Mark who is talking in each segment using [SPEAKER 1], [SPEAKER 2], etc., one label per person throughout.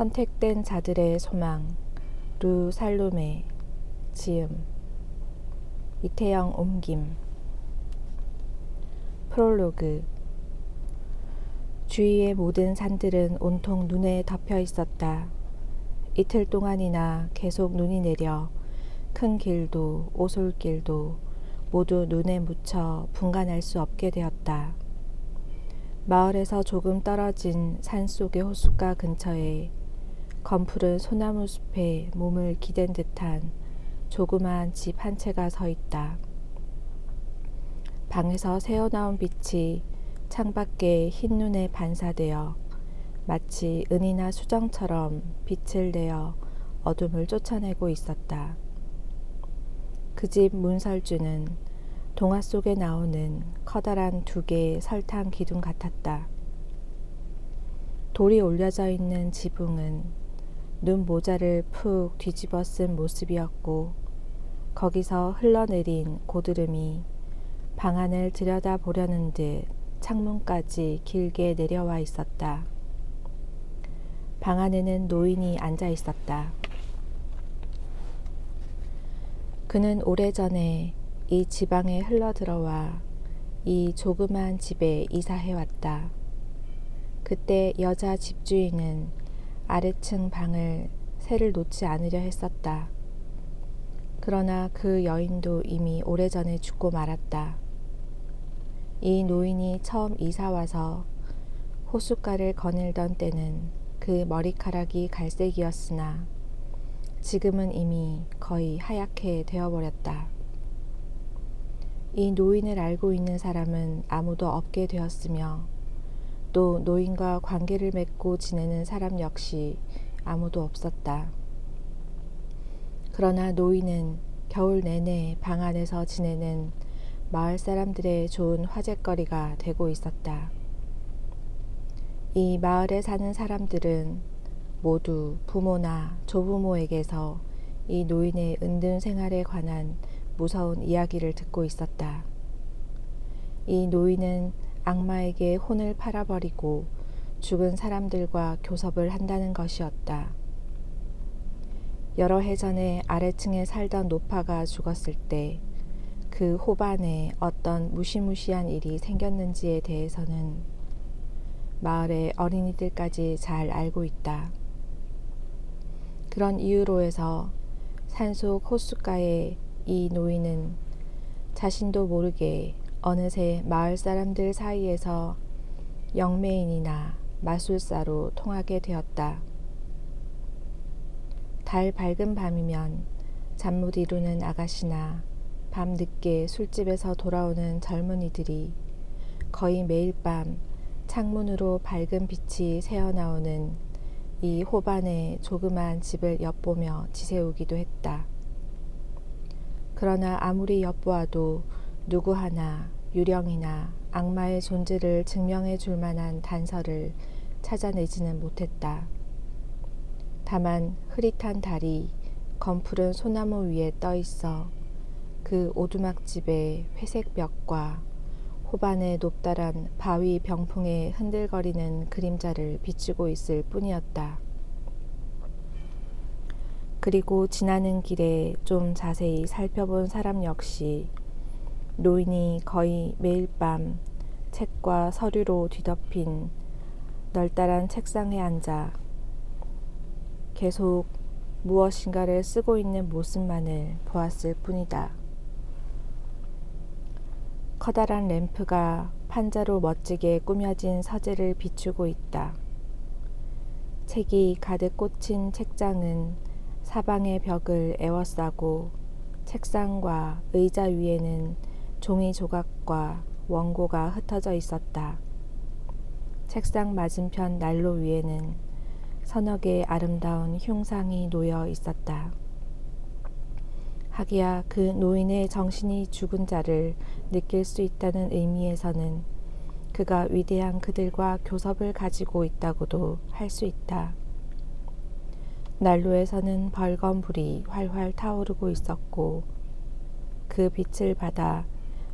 [SPEAKER 1] 선택된 자들의 소망 루 살루메 지음 이태영 옮김 프롤로그 주위의 모든 산들은 온통 눈에 덮여 있었다. 이틀 동안이나 계속 눈이 내려 큰 길도 오솔길도 모두 눈에 묻혀 분간할 수 없게 되었다. 마을에서 조금 떨어진 산속의 호숫가 근처에 검푸른 소나무 숲에 몸을 기댄 듯한 조그마한 집 한 채가 서 있다. 방에서 새어나온 빛이 창밖에 흰눈에 반사되어 마치 은이나 수정처럼 빛을 내어 어둠을 쫓아내고 있었다. 그 집 문설주는 동화 속에 나오는 커다란 두 개의 설탕 기둥 같았다. 돌이 올려져 있는 지붕은 눈 모자를 푹 뒤집어 쓴 모습이었고 거기서 흘러내린 고드름이 방 안을 들여다보려는 듯 창문까지 길게 내려와 있었다. 방 안에는 노인이 앉아 있었다. 그는 오래전에 이 지방에 흘러들어와 이 조그만 집에 이사해왔다. 그때 여자 집주인은 아래층 방을 새를 놓지 않으려 했었다. 그러나 그 여인도 이미 오래전에 죽고 말았다. 이 노인이 처음 이사와서 호숫가를 거닐던 때는 그 머리카락이 갈색이었으나 지금은 이미 거의 하얗게 되어버렸다. 이 노인을 알고 있는 사람은 아무도 없게 되었으며 또 노인과 관계를 맺고 지내는 사람 역시 아무도 없었다. 그러나 노인은 겨울 내내 방 안에서 지내는 마을 사람들의 좋은 화제거리가 되고 있었다. 이 마을에 사는 사람들은 모두 부모나 조부모에게서 이 노인의 은둔 생활에 관한 무서운 이야기를 듣고 있었다. 이 노인은 악마에게 혼을 팔아버리고 죽은 사람들과 교섭을 한다는 것이었다. 여러 해 전에 아래층에 살던 노파가 죽었을 때 그 호반에 어떤 무시무시한 일이 생겼는지에 대해서는 마을의 어린이들까지 잘 알고 있다. 그런 이유로 해서 산속 호숫가에 이 노인은 자신도 모르게 어느새 마을 사람들 사이에서 영매인이나 마술사로 통하게 되었다. 달 밝은 밤이면 잠 못 이루는 아가씨나 밤 늦게 술집에서 돌아오는 젊은이들이 거의 매일 밤 창문으로 밝은 빛이 새어나오는 이 호반의 조그만 집을 엿보며 지새우기도 했다. 그러나 아무리 엿보아도 누구 하나 유령이나 악마의 존재를 증명해 줄 만한 단서를 찾아내지는 못했다. 다만 흐릿한 달이 검푸른 소나무 위에 떠 있어 그 오두막집의 회색 벽과 호반의 높다란 바위 병풍에 흔들거리는 그림자를 비추고 있을 뿐이었다. 그리고 지나는 길에 좀 자세히 살펴본 사람 역시 노인이 거의 매일 밤 책과 서류로 뒤덮인 널따란 책상에 앉아 계속 무엇인가를 쓰고 있는 모습만을 보았을 뿐이다. 커다란 램프가 판자로 멋지게 꾸며진 서재를 비추고 있다. 책이 가득 꽂힌 책장은 사방의 벽을 에워싸고 책상과 의자 위에는 종이 조각과 원고가 흩어져 있었다. 책상 맞은편 난로 위에는 서너 개의 아름다운 흉상이 놓여 있었다. 하기야 그 노인의 정신이 죽은 자를 느낄 수 있다는 의미에서는 그가 위대한 그들과 교섭을 가지고 있다고도 할 수 있다. 난로에서는 벌건 불이 활활 타오르고 있었고 그 빛을 받아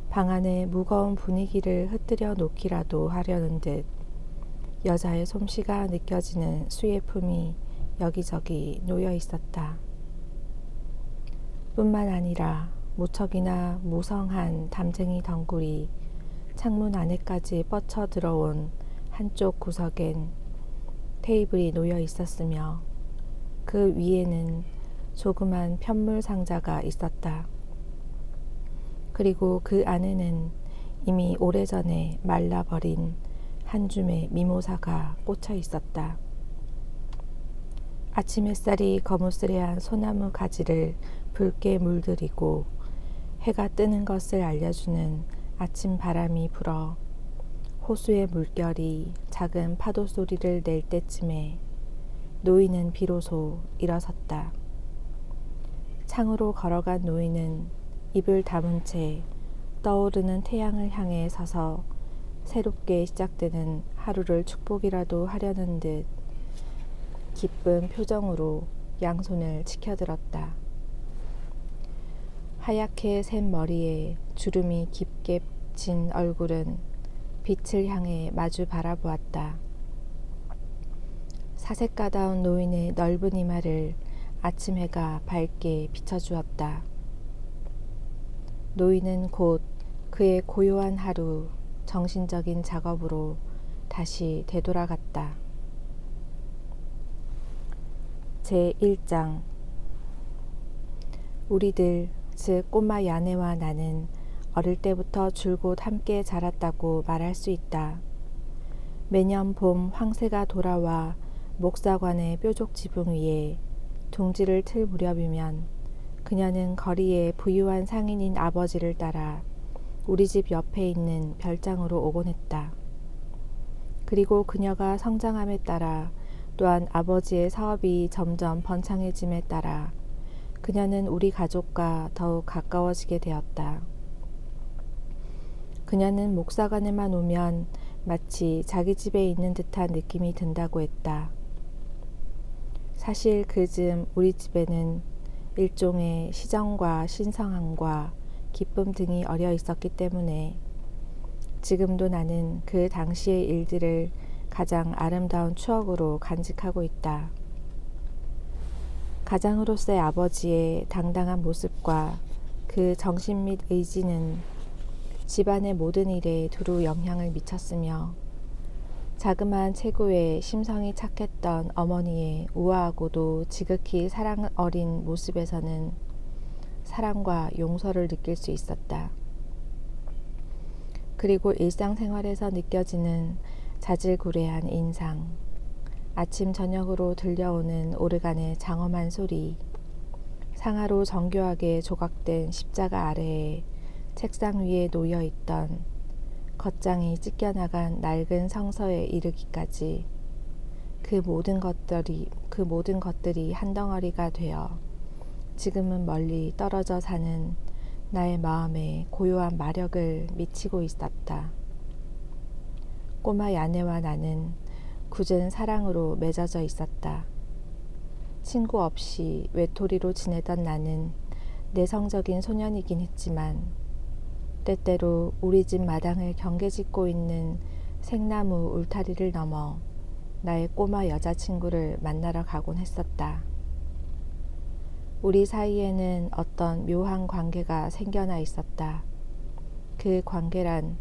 [SPEAKER 1] 방 안의 무거운 분위기를 흩뜨려 놓기라도 하려는 듯 여자의 솜씨가 느껴지는 수예품이 여기저기 놓여 있었다. 뿐만 아니라 무척이나 무성한 담쟁이 덩굴이 창문 안에까지 뻗쳐 들어온 한쪽 구석엔 테이블이 놓여 있었으며 그 위에는 조그만 편물 상자가 있었다. 그리고 그 안에는 이미 오래전에 말라버린 한 줌의 미모사가 꽂혀 있었다. 아침 햇살이 거무스레한 소나무 가지를 붉게 물들이고 해가 뜨는 것을 알려주는 아침 바람이 불어 호수의 물결이 작은 파도 소리를 낼 때쯤에 노인은 비로소 일어섰다. 창으로 걸어간 노인은 입을 다문 채 떠오르는 태양을 향해 서서 새롭게 시작되는 하루를 축복이라도 하려는 듯 기쁜 표정으로 양손을 치켜들었다. 하얗게 샌 머리에 주름이 깊게 진 얼굴은 빛을 향해 마주 바라보았다. 사색가다운 노인의 넓은 이마를 아침 해가 밝게 비춰주었다. 노인은 곧 그의 고요한 하루 정신적인 작업으로 다시 되돌아갔다. 제1장 우리들, 즉 꼬마 야네와 나는 어릴 때부터 줄곧 함께 자랐다고 말할 수 있다. 매년 봄 황새가 돌아와 목사관의 뾰족 지붕 위에 둥지를 틀 무렵이면 그녀는 거리의 부유한 상인인 아버지를 따라 우리 집 옆에 있는 별장으로 오곤 했다. 그리고 그녀가 성장함에 따라 또한 아버지의 사업이 점점 번창해짐에 따라 그녀는 우리 가족과 더욱 가까워지게 되었다. 그녀는 목사관에만 오면 마치 자기 집에 있는 듯한 느낌이 든다고 했다. 사실 그즈음 우리 집에는 일종의 시정과 신성함과 기쁨 등이 어려 있었기 때문에 지금도 나는 그 당시의 일들을 가장 아름다운 추억으로 간직하고 있다. 가장으로서의 아버지의 당당한 모습과 그 정신 및 의지는 집안의 모든 일에 두루 영향을 미쳤으며 자그마한 체구에 심성이 착했던 어머니의 우아하고도 지극히 사랑 어린 모습에서는 사랑과 용서를 느낄 수 있었다. 그리고 일상생활에서 느껴지는 자질구레한 인상, 아침 저녁으로 들려오는 오르간의 장엄한 소리, 상하로 정교하게 조각된 십자가 아래에 책상 위에 놓여있던 겉장이 찢겨나간 낡은 성서에 이르기까지 그 모든 것들이 한 덩어리가 되어 지금은 멀리 떨어져 사는 나의 마음에 고요한 마력을 미치고 있었다. 꼬마 야네와 나는 굳은 사랑으로 맺어져 있었다. 친구 없이 외톨이로 지내던 나는 내성적인 소년이긴 했지만 때때로 우리 집 마당을 경계짓고 있는 생나무 울타리를 넘어 나의 꼬마 여자친구를 만나러 가곤 했었다. 우리 사이에는 어떤 묘한 관계가 생겨나 있었다. 그 관계란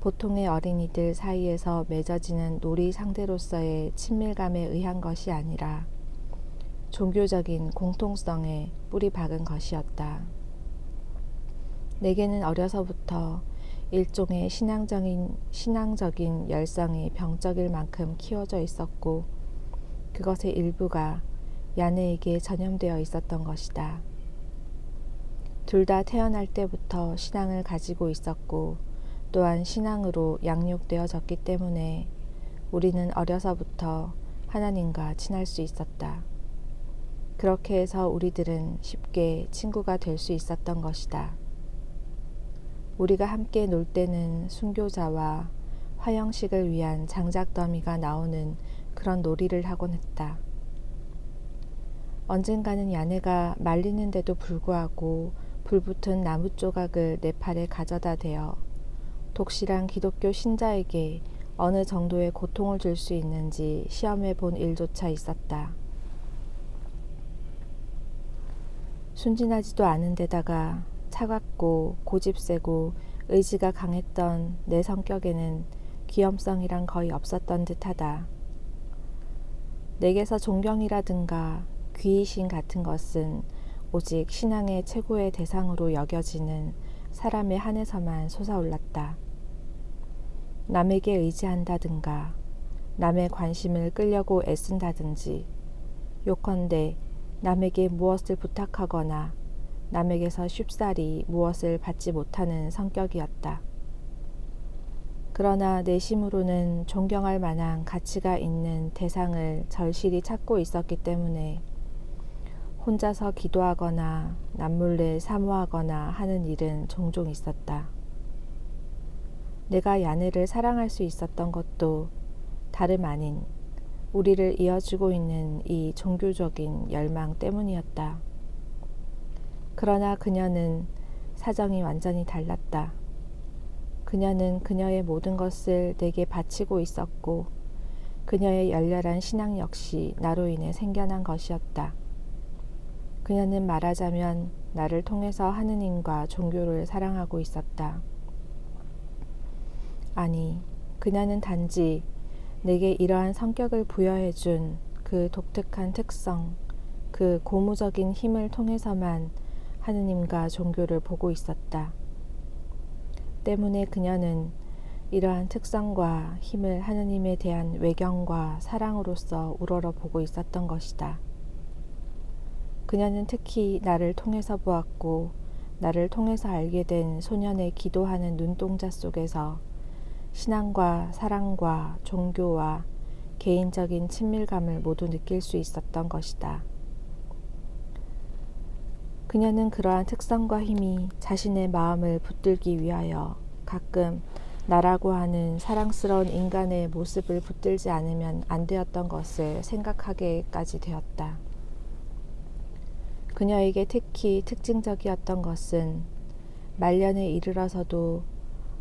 [SPEAKER 1] 보통의 어린이들 사이에서 맺어지는 놀이 상대로서의 친밀감에 의한 것이 아니라 종교적인 공통성에 뿌리 박은 것이었다. 내게는 어려서부터 일종의 신앙적인 열성이 병적일 만큼 키워져 있었고 그것의 일부가 야네에게 전염되어 있었던 것이다. 둘 다 태어날 때부터 신앙을 가지고 있었고 또한 신앙으로 양육되어졌기 때문에 우리는 어려서부터 하나님과 친할 수 있었다. 그렇게 해서 우리들은 쉽게 친구가 될 수 있었던 것이다. 우리가 함께 놀 때는 순교자와 화영식을 위한 장작더미가 나오는 그런 놀이를 하곤 했다. 언젠가는 야네가 말리는데도 불구하고 불붙은 나무 조각을 내 팔에 가져다 대어 독실한 기독교 신자에게 어느 정도의 고통을 줄 수 있는지 시험해 본 일조차 있었다. 순진하지도 않은 데다가 차갑고 고집세고 의지가 강했던 내 성격에는 귀염성이란 거의 없었던 듯하다. 내게서 존경이라든가 귀의심 같은 것은 오직 신앙의 최고의 대상으로 여겨지는 사람의 한에서만 솟아올랐다. 남에게 의지한다든가 남의 관심을 끌려고 애쓴다든지 요컨대 남에게 무엇을 부탁하거나 남에게서 쉽사리 무엇을 받지 못하는 성격이었다. 그러나 내심으로는 존경할 만한 가치가 있는 대상을 절실히 찾고 있었기 때문에 혼자서 기도하거나 남몰래 사모하거나 하는 일은 종종 있었다. 내가 야네를 사랑할 수 있었던 것도 다름 아닌 우리를 이어주고 있는 이 종교적인 열망 때문이었다. 그러나 그녀는 사정이 완전히 달랐다. 그녀는 그녀의 모든 것을 내게 바치고 있었고 그녀의 열렬한 신앙 역시 나로 인해 생겨난 것이었다. 그녀는 말하자면 나를 통해서 하느님과 종교를 사랑하고 있었다. 아니, 그녀는 단지 내게 이러한 성격을 부여해준 그 독특한 특성, 그 고무적인 힘을 통해서만 하느님과 종교를 보고 있었다. 때문에 그녀는 이러한 특성과 힘을 하느님에 대한 외경과 사랑으로서 우러러 보고 있었던 것이다. 그녀는 특히 나를 통해서 보았고 나를 통해서 알게 된 소년의 기도하는 눈동자 속에서 신앙과 사랑과 종교와 개인적인 친밀감을 모두 느낄 수 있었던 것이다. 그녀는 그러한 특성과 힘이 자신의 마음을 붙들기 위하여 가끔 나라고 하는 사랑스러운 인간의 모습을 붙들지 않으면 안 되었던 것을 생각하게까지 되었다. 그녀에게 특히 특징적이었던 것은 말년에 이르러서도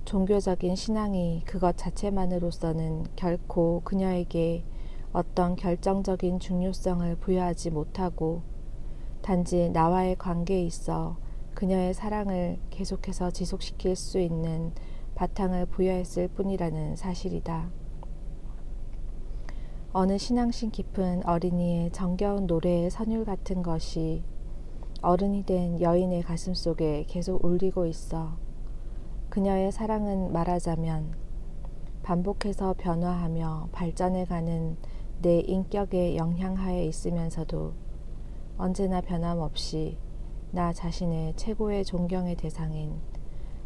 [SPEAKER 1] 종교적인 신앙이 그것 자체만으로서는 결코 그녀에게 어떤 결정적인 중요성을 부여하지 못하고 단지 나와의 관계에 있어 그녀의 사랑을 계속해서 지속시킬 수 있는 바탕을 부여했을 뿐이라는 사실이다. 어느 신앙심 깊은 어린이의 정겨운 노래의 선율 같은 것이 어른이 된 여인의 가슴 속에 계속 울리고 있어 그녀의 사랑은 말하자면 반복해서 변화하며 발전해가는 내 인격의 영향하에 있으면서도 언제나 변함없이 나 자신의 최고의 존경의 대상인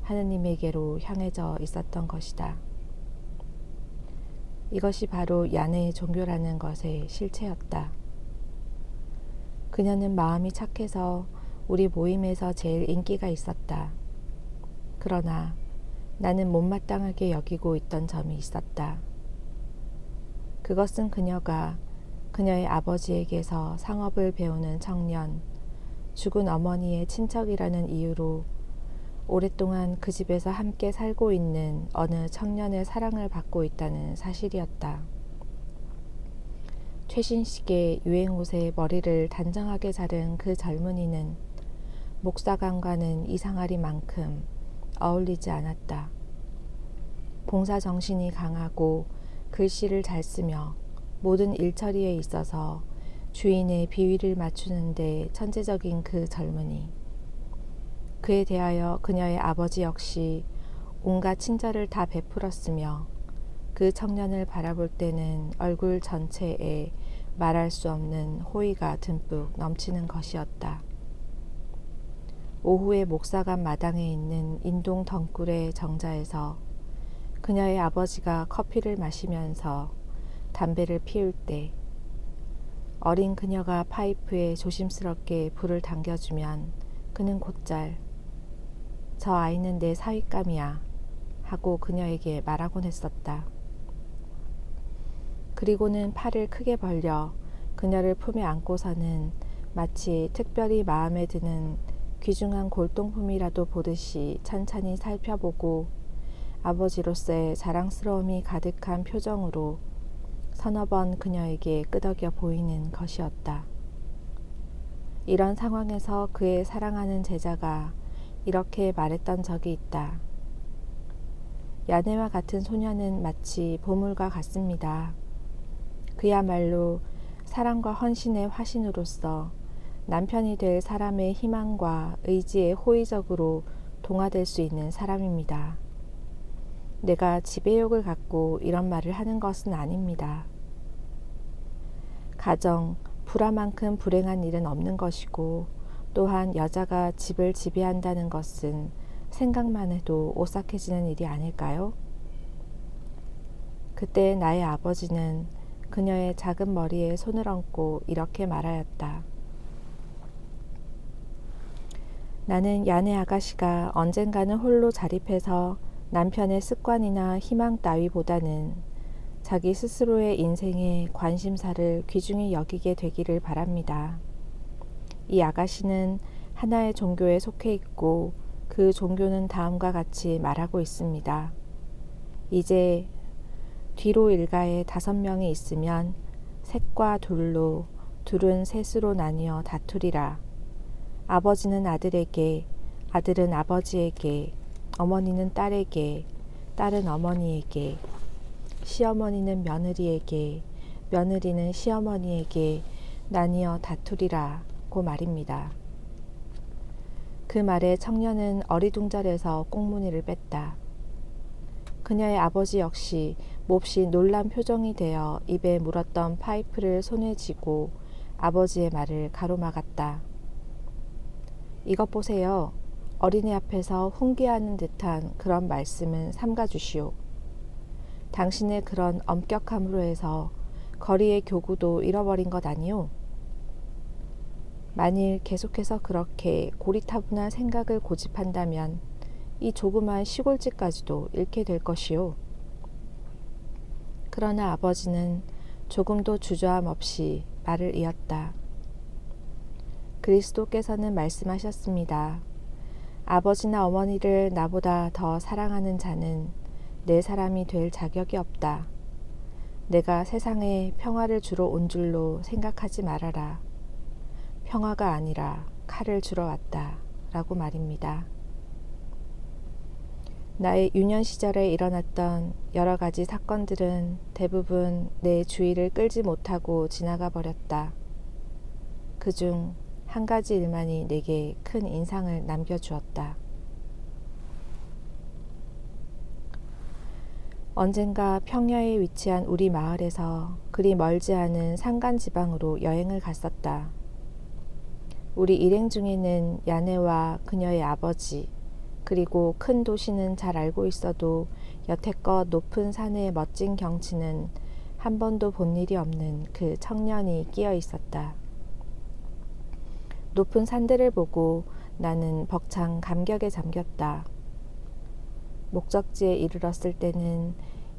[SPEAKER 1] 하느님에게로 향해져 있었던 것이다. 이것이 바로 야네의 종교라는 것의 실체였다. 그녀는 마음이 착해서 우리 모임에서 제일 인기가 있었다. 그러나 나는 못마땅하게 여기고 있던 점이 있었다. 그것은 그녀가 그녀의 아버지에게서 상업을 배우는 청년, 죽은 어머니의 친척이라는 이유로 오랫동안 그 집에서 함께 살고 있는 어느 청년의 사랑을 받고 있다는 사실이었다. 최신식의 유행옷에 머리를 단정하게 자른 그 젊은이는 목사관과는 이상하리만큼 어울리지 않았다. 봉사 정신이 강하고 글씨를 잘 쓰며 모든 일처리에 있어서 주인의 비위를 맞추는 데 천재적인 그 젊은이. 그에 대하여 그녀의 아버지 역시 온갖 친절을 다 베풀었으며 그 청년을 바라볼 때는 얼굴 전체에 말할 수 없는 호의가 듬뿍 넘치는 것이었다. 오후에 목사관 마당에 있는 인동 덩굴의 정자에서 그녀의 아버지가 커피를 마시면서 담배를 피울 때 어린 그녀가 파이프에 조심스럽게 불을 당겨주면 그는 곧잘 저 아이는 내 사윗감이야 하고 그녀에게 말하곤 했었다. 그리고는 팔을 크게 벌려 그녀를 품에 안고서는 마치 특별히 마음에 드는 귀중한 골동품이라도 보듯이 천천히 살펴보고 아버지로서의 자랑스러움이 가득한 표정으로 서너 번 그녀에게 끄덕여 보이는 것이었다. 이런 상황에서 그의 사랑하는 제자가 이렇게 말했던 적이 있다. 야네와 같은 소녀는 마치 보물과 같습니다. 그야말로 사랑과 헌신의 화신으로서 남편이 될 사람의 희망과 의지에 호의적으로 동화될 수 있는 사람입니다. 내가 지배욕을 갖고 이런 말을 하는 것은 아닙니다. 가정, 불화만큼 불행한 일은 없는 것이고, 또한 여자가 집을 지배한다는 것은 생각만 해도 오싹해지는 일이 아닐까요? 그때 나의 아버지는 그녀의 작은 머리에 손을 얹고 이렇게 말하였다. 나는 야네 아가씨가 언젠가는 홀로 자립해서 남편의 습관이나 희망 따위보다는 자기 스스로의 인생에 관심사를 귀중히 여기게 되기를 바랍니다. 이 아가씨는 하나의 종교에 속해 있고 그 종교는 다음과 같이 말하고 있습니다. 이제 뒤로 일가에 5명이 있으면 셋과 둘로, 둘은 셋으로 나뉘어 다투리라. 아버지는 아들에게, 아들은 아버지에게, 어머니는 딸에게, 딸은 어머니에게, 시어머니는 며느리에게, 며느리는 시어머니에게 나뉘어 다투리라고 말입니다. 그 말에 청년은 어리둥절해서 꽁무니를 뺐다. 그녀의 아버지 역시 몹시 놀란 표정이 되어 입에 물었던 파이프를 손에 쥐고 아버지의 말을 가로막았다. 이것 보세요. 어린애 앞에서 훈계하는 듯한 그런 말씀은 삼가주시오. 당신의 그런 엄격함으로 해서 거리의 교구도 잃어버린 것 아니오? 만일 계속해서 그렇게 고리타분한 생각을 고집한다면 이 조그만 시골집까지도 잃게 될 것이오. 그러나 아버지는 조금도 주저함 없이 말을 이었다. 그리스도께서는 말씀하셨습니다. 아버지나 어머니를 나보다 더 사랑하는 자는 내 사람이 될 자격이 없다. 내가 세상에 평화를 주러 온 줄로 생각하지 말아라. 평화가 아니라 칼을 주러 왔다. 라고 말입니다. 나의 유년 시절에 일어났던 여러 가지 사건들은 대부분 내 주의를 끌지 못하고 지나가 버렸다. 그중 한 가지 일만이 내게 큰 인상을 남겨주었다. 언젠가 평야에 위치한 우리 마을에서 그리 멀지 않은 산간 지방으로 여행을 갔었다. 우리 일행 중에는 야네와 그녀의 아버지, 그리고 큰 도시는 잘 알고 있어도 여태껏 높은 산의 멋진 경치는 한 번도 본 일이 없는 그 청년이 끼어 있었다. 높은 산들을 보고 나는 벅찬 감격에 잠겼다. 목적지에 이르렀을 때는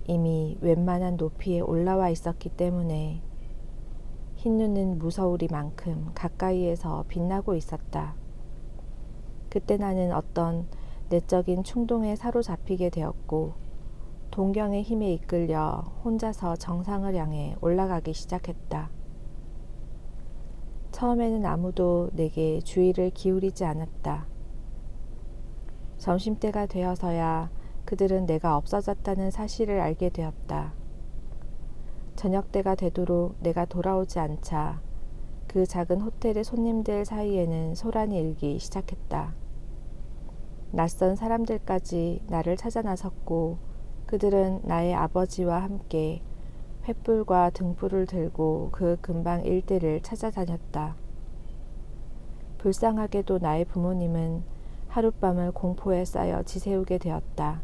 [SPEAKER 1] 이미 웬만한 높이에 올라와 있었기 때문에 흰눈은 무서우리만큼 가까이에서 빛나고 있었다. 그때 나는 어떤 내적인 충동에 사로잡히게 되었고 동경의 힘에 이끌려 혼자서 정상을 향해 올라가기 시작했다. 처음에는 아무도 내게 주의를 기울이지 않았다. 점심때가 되어서야 그들은 내가 없어졌다는 사실을 알게 되었다. 저녁때가 되도록 내가 돌아오지 않자 그 작은 호텔의 손님들 사이에는 소란이 일기 시작했다. 낯선 사람들까지 나를 찾아 나섰고 그들은 나의 아버지와 함께 횃불과 등불을 들고 그 근방 일대를 찾아다녔다. 불쌍하게도 나의 부모님은 하룻밤을 공포에 쌓여 지새우게 되었다.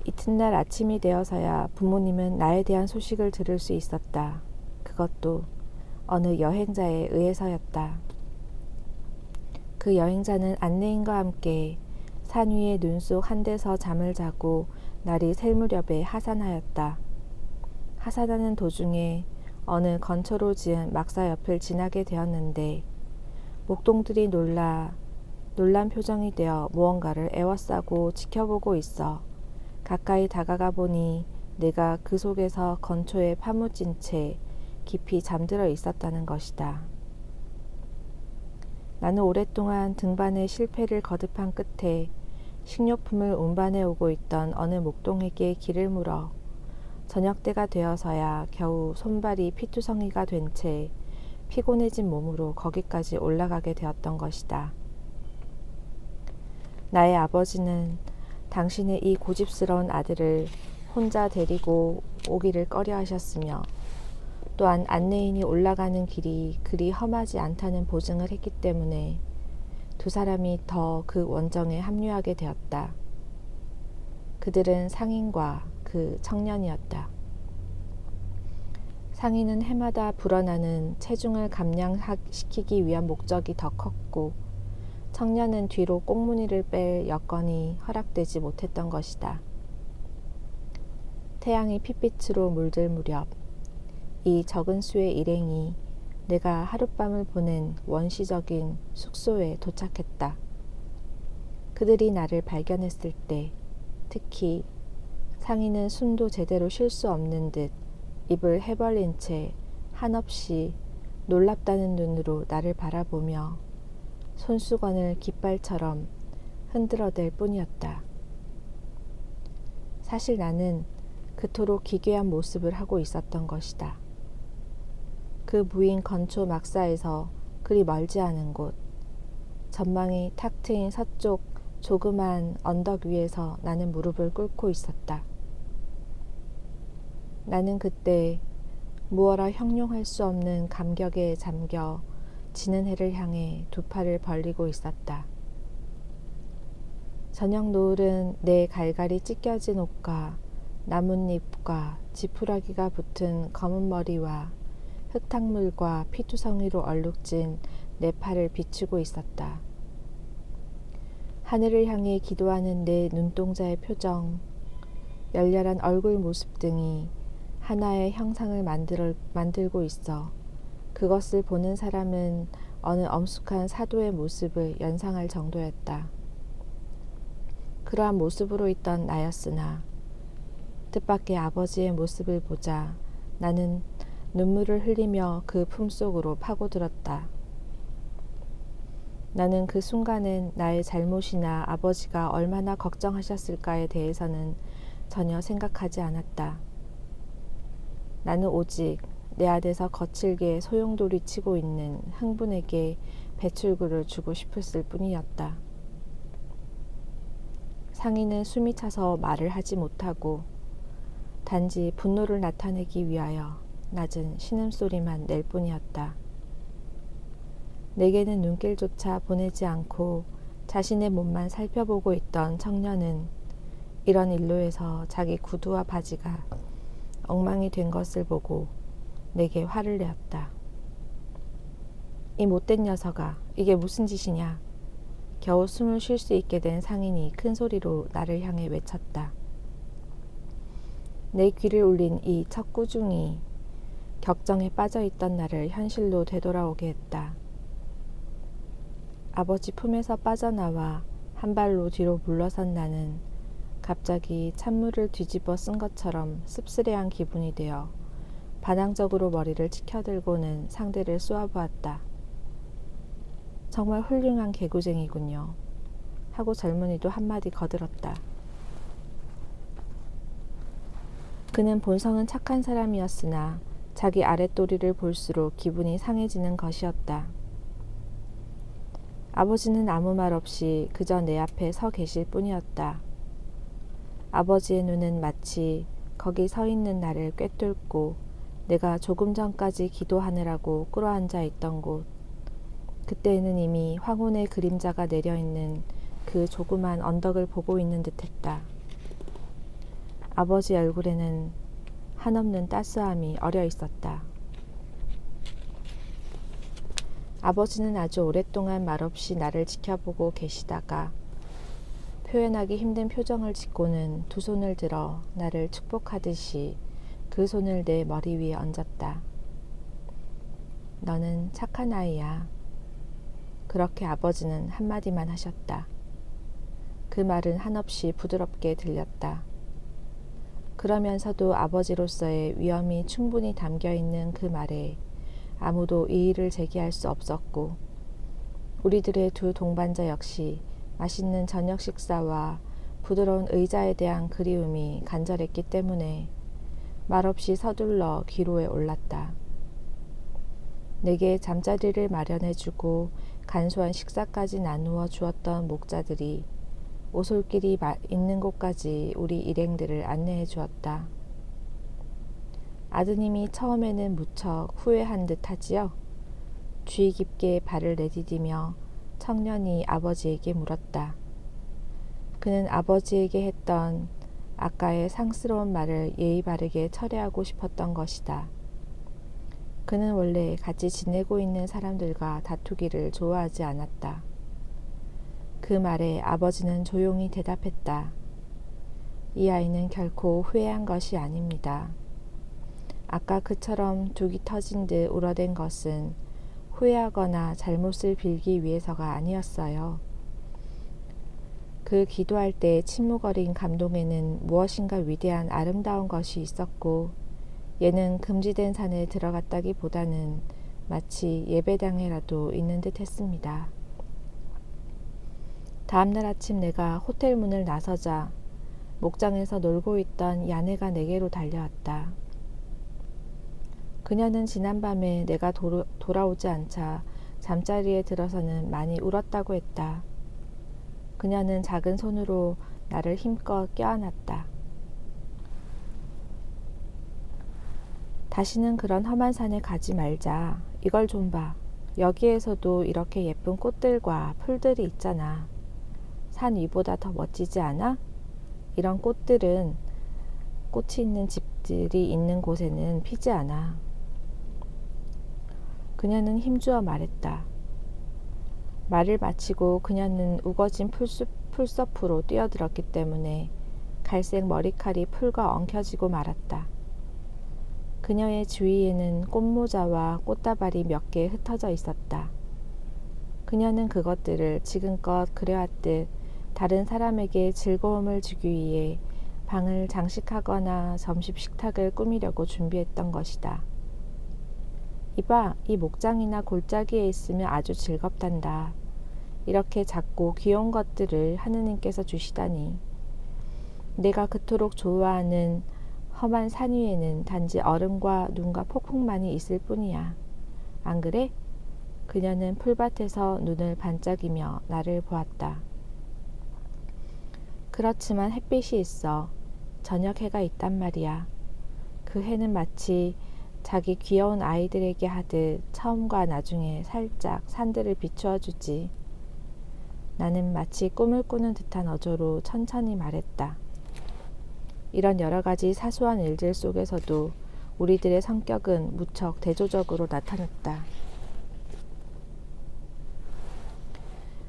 [SPEAKER 1] 이튿날 아침이 되어서야 부모님은 나에 대한 소식을 들을 수 있었다. 그것도 어느 여행자에 의해서였다. 그 여행자는 안내인과 함께 산 위의 눈 속 한 데서 잠을 자고 날이 셀 무렵에 하산하였다. 하산하는 도중에 어느 건초로 지은 막사 옆을 지나게 되었는데 목동들이 놀란 표정이 되어 무언가를 애워싸고 지켜보고 있어 가까이 다가가 보니 내가 그 속에서 건초에 파묻힌 채 깊이 잠들어 있었다는 것이다. 나는 오랫동안 등반의 실패를 거듭한 끝에 식료품을 운반해 오고 있던 어느 목동에게 길을 물어 저녁 때가 되어서야 겨우 손발이 피투성이가 된 채 피곤해진 몸으로 거기까지 올라가게 되었던 것이다. 나의 아버지는 당신의 이 고집스러운 아들을 혼자 데리고 오기를 꺼려하셨으며 또한 안내인이 올라가는 길이 그리 험하지 않다는 보증을 했기 때문에 두 사람이 더 그 원정에 합류하게 되었다. 그들은 상인과 그 청년이었다. 상인은 해마다 불어나는 체중을 감량시키기 위한 목적이 더 컸고 청년은 뒤로 꽁무니를 뺄 여건이 허락되지 못했던 것이다. 태양이 핏빛으로 물들 무렵 이 적은 수의 일행이 내가 하룻밤을 보낸 원시적인 숙소에 도착했다. 그들이 나를 발견했을 때 특히 상인은 숨도 제대로 쉴 수 없는 듯 입을 해벌린 채 한없이 놀랍다는 눈으로 나를 바라보며 손수건을 깃발처럼 흔들어댈 뿐이었다. 사실 나는 그토록 기괴한 모습을 하고 있었던 것이다. 그 무인 건초 막사에서 그리 멀지 않은 곳, 전망이 탁 트인 서쪽 조그만 언덕 위에서 나는 무릎을 꿇고 있었다. 나는 그때 무어라 형용할 수 없는 감격에 잠겨 지는 해를 향해 두 팔을 벌리고 있었다. 저녁 노을은 내 갈갈이 찢겨진 옷과 나뭇잎과 지푸라기가 붙은 검은 머리와 흙탕물과 피투성이로 얼룩진 내 팔을 비추고 있었다. 하늘을 향해 기도하는 내 눈동자의 표정, 열렬한 얼굴 모습 등이 하나의 형상을 만들고 있어 그것을 보는 사람은 어느 엄숙한 사도의 모습을 연상할 정도였다. 그러한 모습으로 있던 나였으나 뜻밖의 아버지의 모습을 보자 나는 눈물을 흘리며 그 품속으로 파고들었다. 나는 그 순간엔 나의 잘못이나 아버지가 얼마나 걱정하셨을까에 대해서는 전혀 생각하지 않았다. 나는 오직 내 안에서 거칠게 소용돌이치고 있는 흥분에게 배출구를 주고 싶었을 뿐이었다. 상인은 숨이 차서 말을 하지 못하고 단지 분노를 나타내기 위하여 낮은 신음소리만 낼 뿐이었다. 내게는 눈길조차 보내지 않고 자신의 몸만 살펴보고 있던 청년은 이런 일로에서 자기 구두와 바지가 엉망이 된 것을 보고 내게 화를 내었다. 이 못된 녀석아, 이게 무슨 짓이냐? 겨우 숨을 쉴 수 있게 된 상인이 큰 소리로 나를 향해 외쳤다. 내 귀를 울린 이 첫 꾸중이 격정에 빠져있던 나를 현실로 되돌아오게 했다. 아버지 품에서 빠져나와 한 발로 뒤로 물러선 나는 갑자기 찬물을 뒤집어 쓴 것처럼 씁쓸해한 기분이 되어 반항적으로 머리를 치켜들고는 상대를 쏘아보았다. 정말 훌륭한 개구쟁이군요. 하고 젊은이도 한마디 거들었다. 그는 본성은 착한 사람이었으나 자기 아랫도리를 볼수록 기분이 상해지는 것이었다. 아버지는 아무 말 없이 그저 내 앞에 서 계실 뿐이었다. 아버지의 눈은 마치 거기 서 있는 나를 꿰뚫고 내가 조금 전까지 기도하느라고 꿇어앉아 있던 곳, 그때에는 이미 황혼의 그림자가 내려있는 그 조그만 언덕을 보고 있는 듯했다. 아버지 얼굴에는 한없는 따스함이 어려 있었다. 아버지는 아주 오랫동안 말없이 나를 지켜보고 계시다가 표현하기 힘든 표정을 짓고는 두 손을 들어 나를 축복하듯이 그 손을 내 머리 위에 얹었다. 너는 착한 아이야. 그렇게 아버지는 한마디만 하셨다. 그 말은 한없이 부드럽게 들렸다. 그러면서도 아버지로서의 위엄이 충분히 담겨있는 그 말에 아무도 이의를 제기할 수 없었고, 우리들의 두 동반자 역시 맛있는 저녁 식사와 부드러운 의자에 대한 그리움이 간절했기 때문에 말없이 서둘러 기로에 올랐다. 내게 잠자리를 마련해주고 간소한 식사까지 나누어 주었던 목자들이 오솔길이 있는 곳까지 우리 일행들을 안내해 주었다. 아드님이 처음에는 무척 후회한 듯 하지요. 주의 깊게 발을 내디디며 청년이 아버지에게 물었다. 그는 아버지에게 했던 아까의 상스러운 말을 예의 바르게 처리하고 싶었던 것이다. 그는 원래 같이 지내고 있는 사람들과 다투기를 좋아하지 않았다. 그 말에 아버지는 조용히 대답했다. 이 아이는 결코 후회한 것이 아닙니다. 아까 그처럼 둑이 터진 듯 울어댄 것은 후회하거나 잘못을 빌기 위해서가 아니었어요. 그 기도할 때 침묵어린 감동에는 무엇인가 위대한 아름다운 것이 있었고, 얘는 금지된 산에 들어갔다기보다는 마치 예배당에라도 있는 듯 했습니다. 다음날 아침 내가 호텔 문을 나서자 목장에서 놀고 있던 야네가 내게로 달려왔다. 그녀는 지난밤에 내가 돌아오지 않자 잠자리에 들어서는 많이 울었다고 했다. 그녀는 작은 손으로 나를 힘껏 껴안았다. 다시는 그런 험한 산에 가지 말자. 이걸 좀 봐. 여기에서도 이렇게 예쁜 꽃들과 풀들이 있잖아. 산 위보다 더 멋지지 않아? 이런 꽃들은 꽃이 있는 집들이 있는 곳에는 피지 않아. 그녀는 힘주어 말했다. 말을 마치고 그녀는 우거진 풀숲으로 뛰어들었기 때문에 갈색 머리칼이 풀과 엉켜지고 말았다. 그녀의 주위에는 꽃모자와 꽃다발이 몇 개 흩어져 있었다. 그녀는 그것들을 지금껏 그려왔듯 다른 사람에게 즐거움을 주기 위해 방을 장식하거나 점심 식탁을 꾸미려고 준비했던 것이다. 이봐, 이 목장이나 골짜기에 있으면 아주 즐겁단다. 이렇게 작고 귀여운 것들을 하느님께서 주시다니. 내가 그토록 좋아하는 험한 산 위에는 단지 얼음과 눈과 폭풍만이 있을 뿐이야. 안 그래? 그녀는 풀밭에서 눈을 반짝이며 나를 보았다. 그렇지만 햇빛이 있어. 저녁 해가 있단 말이야. 그 해는 마치 자기 귀여운 아이들에게 하듯 처음과 나중에 살짝 산들을 비추어 주지. 나는 마치 꿈을 꾸는 듯한 어조로 천천히 말했다. 이런 여러 가지 사소한 일들 속에서도 우리들의 성격은 무척 대조적으로 나타났다.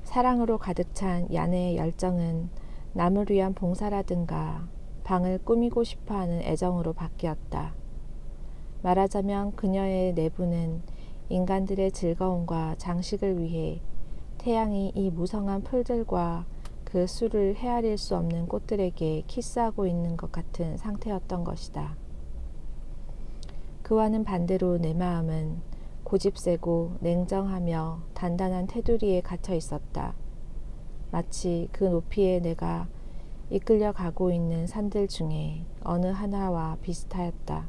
[SPEAKER 1] 사랑으로 가득 찬 야네의 열정은 남을 위한 봉사라든가 방을 꾸미고 싶어하는 애정으로 바뀌었다. 말하자면 그녀의 내부는 인간들의 즐거움과 장식을 위해 태양이 이 무성한 풀들과 그 수를 헤아릴 수 없는 꽃들에게 키스하고 있는 것 같은 상태였던 것이다. 그와는 반대로 내 마음은 고집세고 냉정하며 단단한 테두리에 갇혀 있었다. 마치 그 높이에 내가 이끌려 가고 있는 산들 중에 어느 하나와 비슷하였다.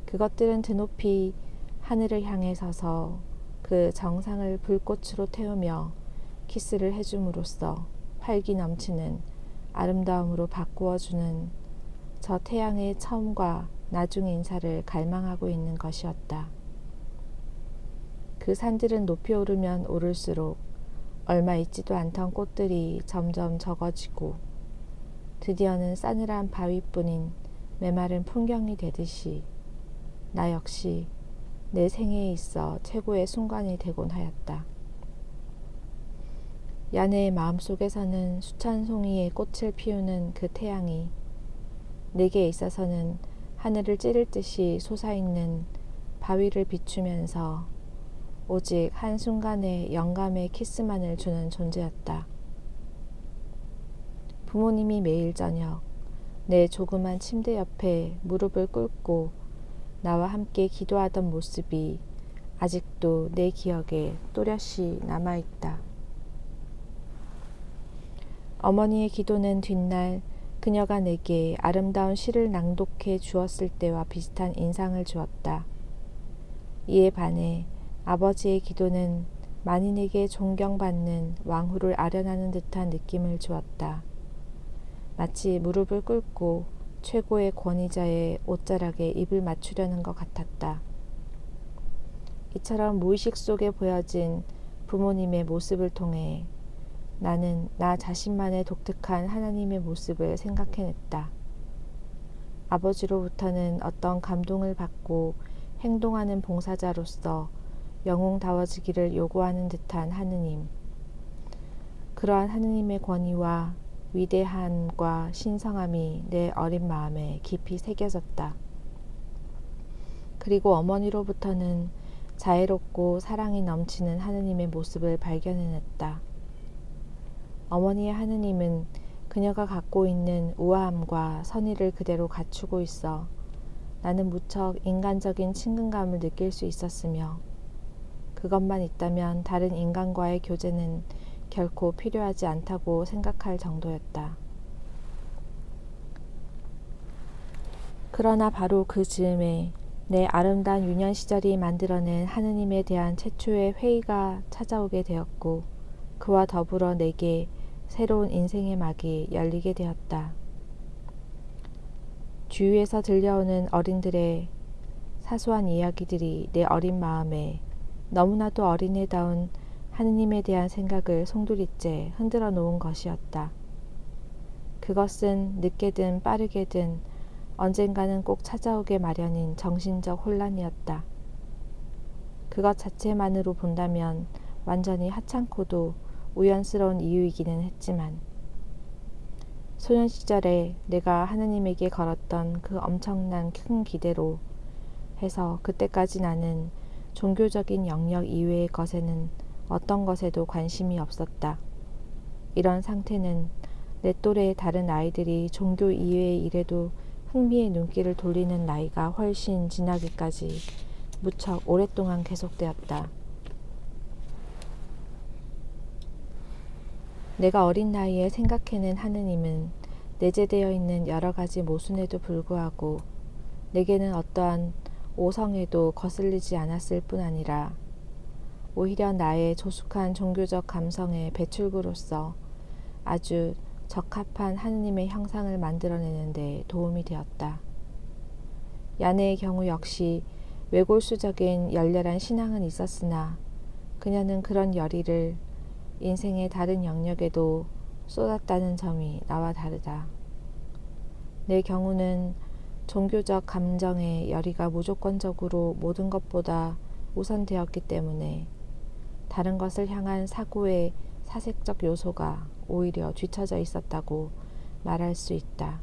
[SPEAKER 1] 그것들은 드높이 하늘을 향해 서서 그 정상을 불꽃으로 태우며 키스를 해줌으로써 활기 넘치는 아름다움으로 바꾸어주는 저 태양의 처음과 나중 인사를 갈망하고 있는 것이었다. 그 산들은 높이 오르면 오를수록 얼마 있지도 않던 꽃들이 점점 적어지고 드디어는 싸늘한 바위뿐인 메마른 풍경이 되듯이 나 역시 내 생애에 있어 최고의 순간이 되곤 하였다. 야네의 마음속에서는 수천 송이의 꽃을 피우는 그 태양이 내게 있어서는 하늘을 찌를 듯이 솟아있는 바위를 비추면서 오직 한순간의 영감의 키스만을 주는 존재였다. 부모님이 매일 저녁 내 조그만 침대 옆에 무릎을 꿇고 나와 함께 기도하던 모습이 아직도 내 기억에 또렷이 남아있다. 어머니의 기도는 뒷날 그녀가 내게 아름다운 시를 낭독해 주었을 때와 비슷한 인상을 주었다. 이에 반해 아버지의 기도는 만인에게 존경받는 왕후를 아련하는 듯한 느낌을 주었다. 마치 무릎을 꿇고 최고의 권위자의 옷자락에 입을 맞추려는 것 같았다. 이처럼 무의식 속에 보여진 부모님의 모습을 통해 나는 나 자신만의 독특한 하나님의 모습을 생각해냈다. 아버지로부터는 어떤 감동을 받고 행동하는 봉사자로서 영웅다워지기를 요구하는 듯한 하느님. 그러한 하느님의 권위와 위대함과 신성함이 내 어린 마음에 깊이 새겨졌다. 그리고 어머니로부터는 자애롭고 사랑이 넘치는 하느님의 모습을 발견해냈다. 어머니의 하느님은 그녀가 갖고 있는 우아함과 선의를 그대로 갖추고 있어 나는 무척 인간적인 친근감을 느낄 수 있었으며 그것만 있다면 다른 인간과의 교제는 결코 필요하지 않다고 생각할 정도였다. 그러나 바로 그 즈음에 내 아름다운 유년 시절이 만들어낸 하느님에 대한 최초의 회의가 찾아오게 되었고 그와 더불어 내게 새로운 인생의 막이 열리게 되었다. 주위에서 들려오는 어린들의 사소한 이야기들이 내 어린 마음에 너무나도 어린애다운 하느님에 대한 생각을 송두리째 흔들어 놓은 것이었다. 그것은 늦게든 빠르게든 언젠가는 꼭 찾아오게 마련인 정신적 혼란이었다. 그것 자체만으로 본다면 완전히 하찮고도 우연스러운 이유이기는 했지만 소년 시절에 내가 하느님에게 걸었던 그 엄청난 큰 기대로 해서 그때까지 나는 종교적인 영역 이외의 것에는 어떤 것에도 관심이 없었다. 이런 상태는 내 또래의 다른 아이들이 종교 이외의 일에도 흥미의 눈길을 돌리는 나이가 훨씬 지나기까지 무척 오랫동안 계속되었다. 내가 어린 나이에 생각해낸 하느님은 내재되어 있는 여러 가지 모순에도 불구하고 내게는 어떠한 오성에도 거슬리지 않았을 뿐 아니라 오히려 나의 조숙한 종교적 감성의 배출구로서 아주 적합한 하느님의 형상을 만들어내는 데 도움이 되었다. 야네의 경우 역시 외골수적인 열렬한 신앙은 있었으나 그녀는 그런 열의를 인생의 다른 영역에도 쏟았다는 점이 나와 다르다. 내 경우는 종교적 감정의 열의가 무조건적으로 모든 것보다 우선되었기 때문에 다른 것을 향한 사고의 사색적 요소가 오히려 뒤처져 있었다고 말할 수 있다.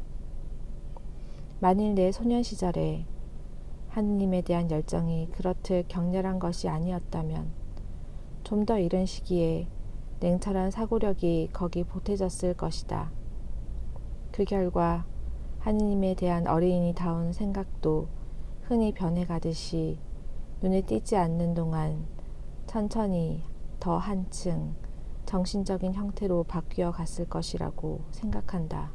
[SPEAKER 1] 만일 내 소년 시절에 하느님에 대한 열정이 그렇듯 격렬한 것이 아니었다면 좀 더 이른 시기에 냉철한 사고력이 거기 보태졌을 것이다. 그 결과 하느님에 대한 어린이다운 생각도 흔히 변해가듯이 눈에 띄지 않는 동안 천천히 더 한층 정신적인 형태로 바뀌어 갔을 것이라고 생각한다.